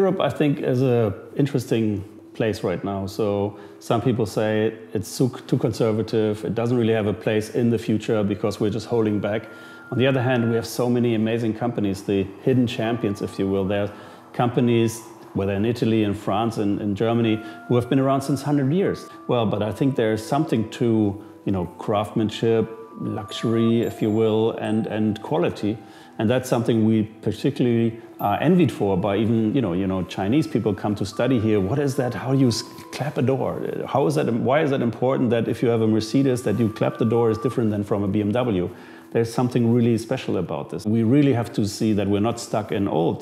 Europe, I think, is an interesting place right now. So some people say it's too conservative, it doesn't really have a place in the future because we're just holding back. On the other hand, we have so many amazing companies, the hidden champions, if you will. There are companies, whether in Italy, in France, and in Germany, who have been around since 100 years. Well, but I think there's something to, craftsmanship, luxury, if you will, and quality. And that's something we particularly are envied for by even, Chinese people come to study here. What is that? How do you clap a door? How is that? Why is that important that if you have a Mercedes that you clap the door is different than from a BMW? There's something really special about this. We really have to see that we're not stuck in old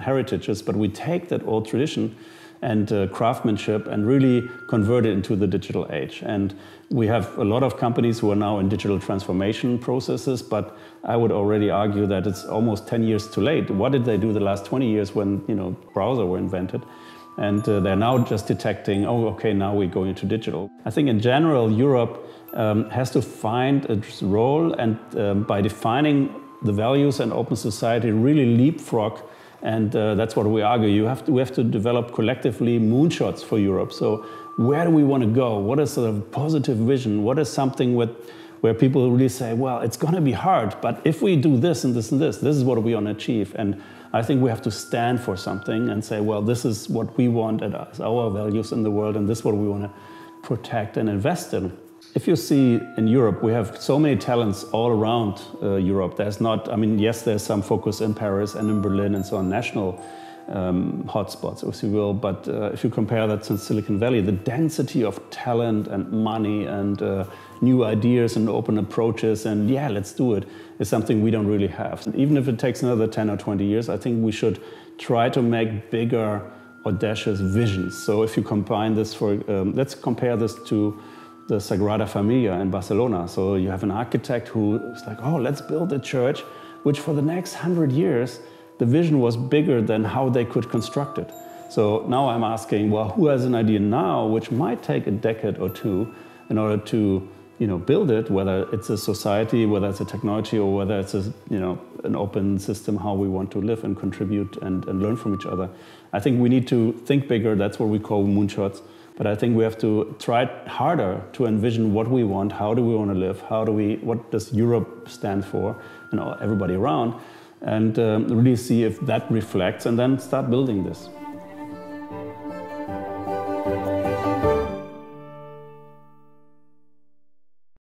heritages, but we take that old tradition and craftsmanship and really convert it into the digital age. And we have a lot of companies who are now in digital transformation processes, but I would already argue that it's almost 10 years too late. What did they do the last 20 years when browsers were invented? And they're now just detecting, oh, okay, now we're going into digital. I think in general, Europe has to find its role and by defining the values and open society, really leapfrog. And that's what we argue. We have to develop collectively moonshots for Europe. So where do we want to go? What is a positive vision? What is something where people really say, well, it's going to be hard, but if we do this and this and this is what we want to achieve. And I think we have to stand for something and say, well, this is what we want as our values in the world, and this is what we want to protect and invest in. If you see in Europe, we have so many talents all around Europe. There's not, yes, there's some focus in Paris and in Berlin and so on, national hotspots, if you will. But if you compare that to Silicon Valley, the density of talent and money and new ideas and open approaches and yeah, let's do it, is something we don't really have. And even if it takes another 10 or 20 years, I think we should try to make bigger, audacious visions. So if you combine this let's compare this to the Sagrada Familia in Barcelona. So you have an architect who is like, oh, let's build a church, which for the next 100 years, the vision was bigger than how they could construct it. So now I'm asking, well, who has an idea now, which might take a decade or two in order to, build it, whether it's a society, whether it's a technology, or whether it's an open system, how we want to live and contribute and learn from each other. I think we need to think bigger. That's what we call moonshots. But I think we have to try harder to envision what we want, how do we want to live, what does Europe stand for, everybody around, and really see if that reflects, and then start building this.